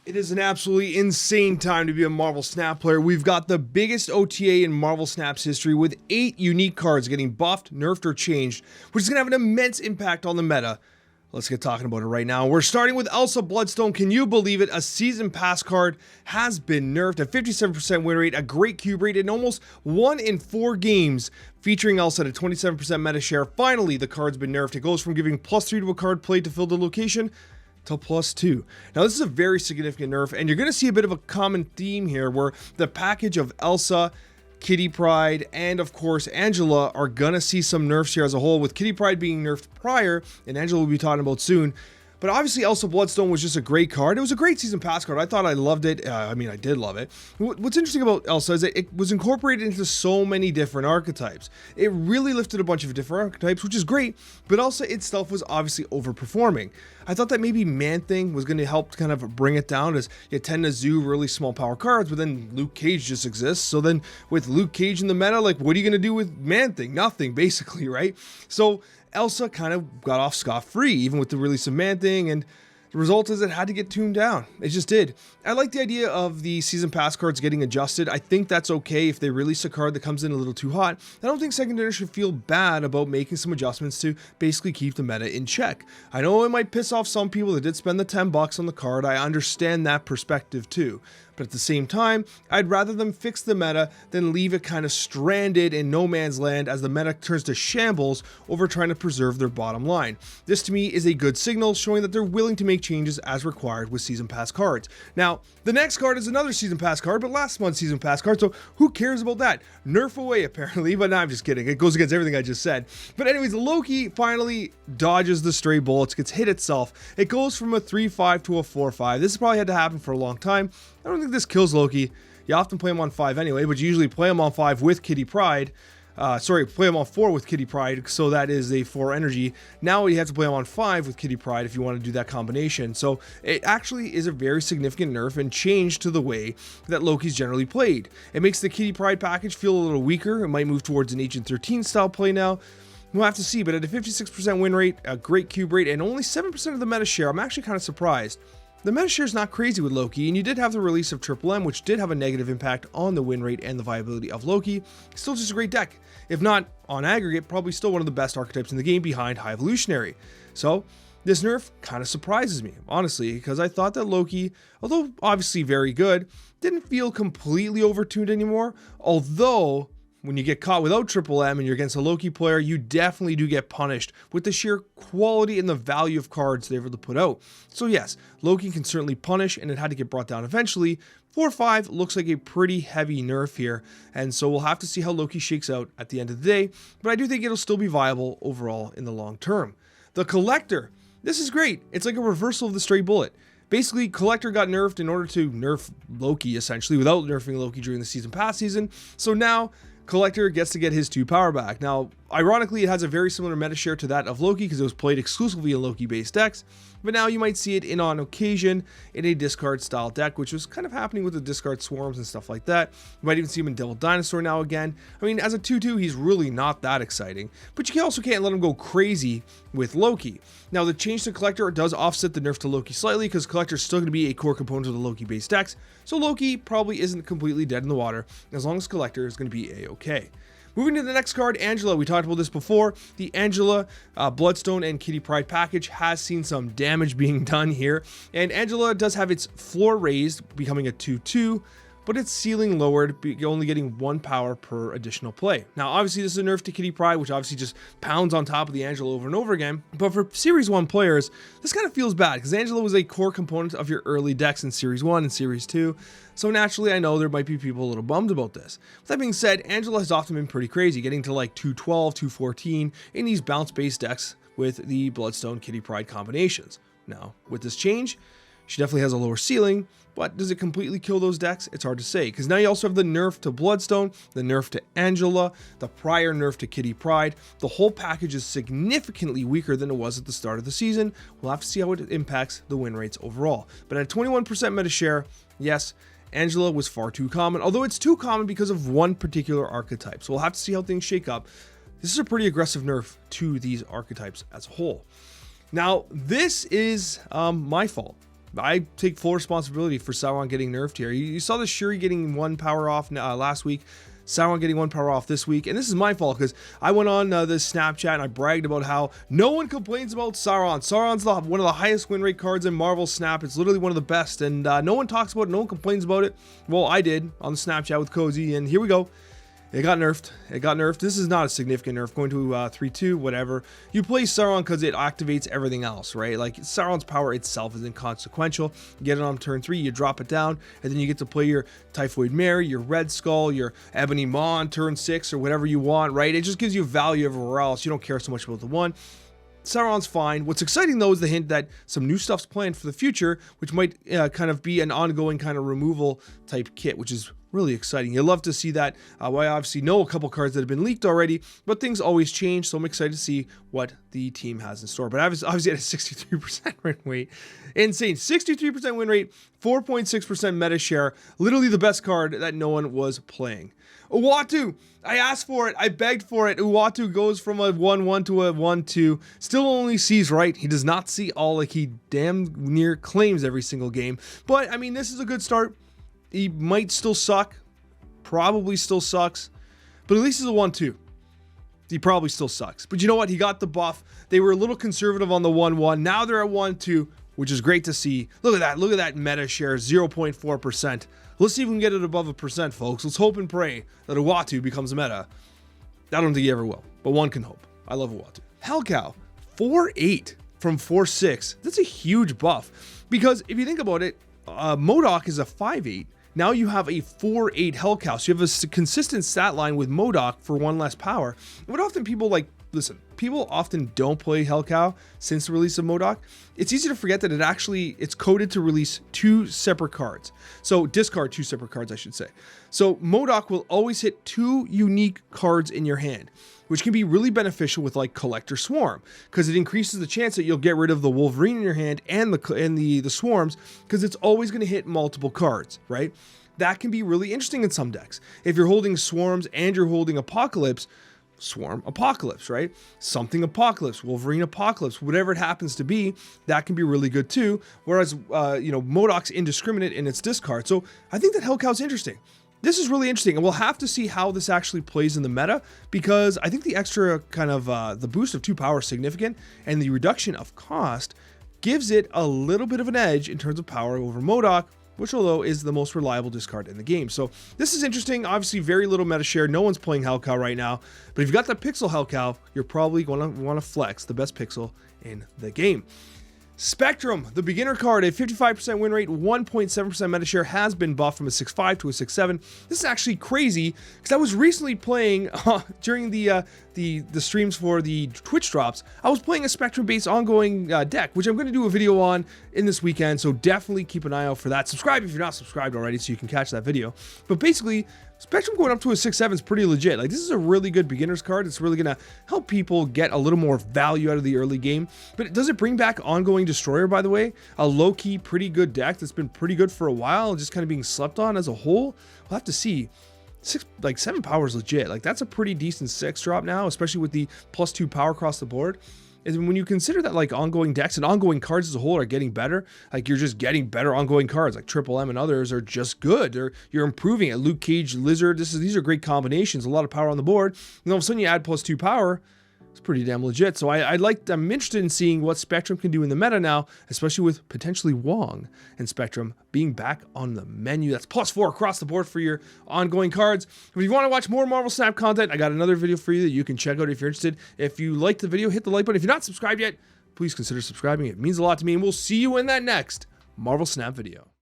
It is an absolutely insane time to be a Marvel Snap player. We've got the biggest OTA in Marvel Snap's history with 8 unique cards getting buffed, nerfed, or changed, which is going to have an immense impact on the meta. Let's get talking about it right now. We're starting with Elsa Bloodstone. Can you believe it? A season pass card has been nerfed. A 57% win rate, a great cube rate, and almost 1 in 4 games featuring Elsa at a 27% meta share. Finally, the card's been nerfed. It goes from giving +3 to a card played to fill the location to +2. Now this is a very significant nerf, and you're going to see a bit of a common theme here where the package of Elsa, Kitty Pryde, and of course Angela are going to see some nerfs here as a whole, with Kitty Pryde being nerfed prior, and Angela we'll be talking about soon. But obviously Elsa Bloodstone was just a great card. It was a great season pass card. I thought I loved it. I mean, I did love it. What's interesting about Elsa is that it was incorporated into so many different archetypes. It really lifted a bunch of different archetypes, which is great, but Elsa itself was obviously overperforming. I thought that maybe Man-Thing was going to help kind of bring it down, as you tend to zoo really small power cards, but then Luke Cage just exists. So then with Luke Cage in the meta, like, what are you going to do with Man-Thing? Nothing, basically, right? So Elsa kind of got off scot-free, even with the release of Man-Thing, and the result is it had to get tuned down. It just did. I like the idea of the season pass cards getting adjusted. I think that's okay if they release a card that comes in a little too hot. I don't think Secondary should feel bad about making some adjustments to basically keep the meta in check. I know it might piss off some people that did spend the $10 on the card. I understand that perspective too. But at the same time, I'd rather them fix the meta than leave it kind of stranded in no man's land as the meta turns to shambles over trying to preserve their bottom line. This to me is a good signal, showing that they're willing to make changes as required with season pass cards. Now, the next card is another season pass card, but last month's season pass card, so who cares about that? Nerf away apparently, but no, I'm just kidding. It goes against everything I just said. But anyways, Loki finally dodges the stray bullets, gets hit itself. It goes from a 3-5 to a 4-5. This has probably had to happen for a long time. I don't think this kills Loki. You often play him on 5 anyway, but you usually play him on 5 with Kitty Pryde. Play him on 4 with Kitty Pryde, so that is a 4 energy. Now you have to play him on 5 with Kitty Pryde if you want to do that combination. So it actually is a very significant nerf and change to the way that Loki's generally played. It makes the Kitty Pryde package feel a little weaker. It might move towards an Agent 13 style play now. We'll have to see, but at a 56% win rate, a great cube rate, and only 7% of the meta share, I'm actually kind of surprised. The meta share is not crazy with Loki, and you did have the release of Triple M, which did have a negative impact on the win rate and the viability of Loki. Still just a great deck. If not on aggregate, probably still one of the best archetypes in the game behind High Evolutionary. So this nerf kind of surprises me, honestly, because I thought that Loki, although obviously very good, didn't feel completely overtuned anymore. Although when you get caught without Triple M and you're against a Loki player, you definitely do get punished with the sheer quality and the value of cards they're able to put out. So yes, Loki can certainly punish, and it had to get brought down eventually. 4-5 looks like a pretty heavy nerf here, and so we'll have to see how Loki shakes out at the end of the day, but I do think it'll still be viable overall in the long term. The Collector, this is great. It's like a reversal of the stray bullet. Basically, Collector got nerfed in order to nerf Loki, essentially, without nerfing Loki during the season pass season. So now Collector gets to get his 2 power back. Now, ironically, it has a very similar meta share to that of Loki because it was played exclusively in Loki-based decks, but now you might see it in on occasion in a discard style deck, which was kind of happening with the discard swarms and stuff like that. You might even see him in Devil Dinosaur now again. I mean, as a 2-2, he's really not that exciting, but you also can't let him go crazy with Loki. Now, the change to Collector does offset the nerf to Loki slightly, because Collector is still going to be a core component of the Loki-based decks, so Loki probably isn't completely dead in the water, as long as Collector is going to be a-okay. Moving to the next card, Angela. We talked about this before. The Angela, Bloodstone, and Kitty Pryde package has seen some damage being done here. And Angela does have its floor raised, becoming a 2-2, but its ceiling lowered, only getting 1 power per additional play. Now, obviously, this is a nerf to Kitty Pryde, which obviously just pounds on top of the Angela over and over again. But for Series 1 players, this kind of feels bad, because Angela was a core component of your early decks in Series 1 and Series 2. So naturally, I know there might be people a little bummed about this. With that being said, Angela has often been pretty crazy, getting to like 212, 214 in these bounce-based decks with the Bloodstone Kitty Pryde combinations. Now, with this change, she definitely has a lower ceiling, but does it completely kill those decks? It's hard to say, because now you also have the nerf to Bloodstone, the nerf to Angela, the prior nerf to Kitty Pryde. The whole package is significantly weaker than it was at the start of the season. We'll have to see how it impacts the win rates overall. But at 21% meta share, yes, Angela was far too common, although it's too common because of one particular archetype. So we'll have to see how things shake up. This is a pretty aggressive nerf to these archetypes as a whole. Now, this is my fault. I take full responsibility for Sauron getting nerfed here. You saw the Shuri getting 1 power off last week. Sauron getting 1 power off this week, and this is my fault because I went on this Snapchat and I bragged about how no one complains about Sauron. Sauron's one of the highest win rate cards in Marvel Snap. It's literally one of the best, and no one talks about it, no one complains about it. Well, I did on the Snapchat with Cozy, and here we go. It got nerfed. It got nerfed. This is not a significant nerf. Going to 3-2, whatever. You play Sauron because it activates everything else, right? Like, Sauron's power itself is inconsequential. You get it on turn 3, you drop it down, and then you get to play your Typhoid Mary, your Red Skull, your Ebony Maw on turn 6, or whatever you want, right? It just gives you value everywhere else. You don't care so much about the one. Sauron's fine. What's exciting, though, is the hint that some new stuff's planned for the future, which might kind of be an ongoing kind of removal type kit, which is really exciting. You'll love to see that. I obviously know a couple cards that have been leaked already, but things always change, so I'm excited to see what the team has in store. But obviously at a 63% win rate. Insane. 63% win rate, 4.6% meta share. Literally the best card that no one was playing. Uatu, I asked for it, I begged for it. Uatu goes from a 1-1 to a 1-2. Still only sees right. He does not see all like he damn near claims every single game. But, I mean, this is a good start. He might still suck. Probably still sucks. But at least it's a 1-2. He probably still sucks. But you know what? He got the buff. They were a little conservative on the 1-1. Now they're at 1-2, which is great to see. Look at that. Look at that meta share, 0.4%. Let's see if we can get it above 1%, folks. Let's hope and pray that Uatu becomes a meta. I don't think he ever will, but one can hope. I love Uatu. Hellcow, 4-8 from 4-6. That's a huge buff. Because if you think about it, MODOK is a 5-8. Now you have a 4-8 Hellcow. So you have a consistent stat line with MODOK for 1 less power. What often people listen, people often don't play Hellcow since the release of MODOK. It's easy to forget that it's coded to release 2 separate cards. So discard 2 separate cards, I should say. So MODOK will always hit 2 unique cards in your hand, which can be really beneficial with like Collector Swarm, because it increases the chance that you'll get rid of the Wolverine in your hand and the swarms, because it's always going to hit multiple cards, right? That can be really interesting in some decks. If you're holding Swarms and you're holding Apocalypse, Swarm Apocalypse, right? Something Apocalypse, Wolverine Apocalypse, whatever it happens to be, that can be really good too. Whereas, MODOK's indiscriminate in its discard. So I think that Hellcow's interesting. This is really interesting, and we'll have to see how this actually plays in the meta, because I think the extra kind of, the boost of 2 power is significant, and the reduction of cost gives it a little bit of an edge in terms of power over MODOK, which although is the most reliable discard in the game. So this is interesting. Obviously very little meta share. No one's playing Hellcow right now, but if you've got the pixel Hellcow, you're probably going to want to flex the best pixel in the game. Spectrum, the beginner card, a 55% win rate, 1.7% meta share, has been buffed from a 6.5 to a 6.7. This is actually crazy because I was recently playing during the streams for the Twitch drops. I was playing a Spectrum-based ongoing deck, which I'm going to do a video on in this weekend. So definitely keep an eye out for that. Subscribe if you're not subscribed already, so you can catch that video. But basically, Spectrum going up to a 6.7 is pretty legit. Like, this is a really good beginner's card. It's really going to help people get a little more value out of the early game. But does it bring back Ongoing Destroyer, by the way? A low-key, pretty good deck that's been pretty good for a while, just kind of being slept on as a whole. We'll have to see. 7 power is legit. Like, that's a pretty decent 6 drop now, especially with the +2 power across the board. And when you consider that like ongoing decks and ongoing cards as a whole are getting better, like you're just getting better ongoing cards, like Triple M and others are just good. You're improving it. Luke Cage, Lizard, these are great combinations, a lot of power on the board. And all of a sudden you add +2 power, it's pretty damn legit. So I'm interested in seeing what Spectrum can do in the meta now, especially with potentially Wong and Spectrum being back on the menu. That's +4 across the board for your ongoing cards. If you want to watch more Marvel Snap content, I got another video for you that you can check out if you're interested. If you liked the video, hit the like button. If you're not subscribed yet, please consider subscribing. It means a lot to me, and we'll see you in that next Marvel Snap video.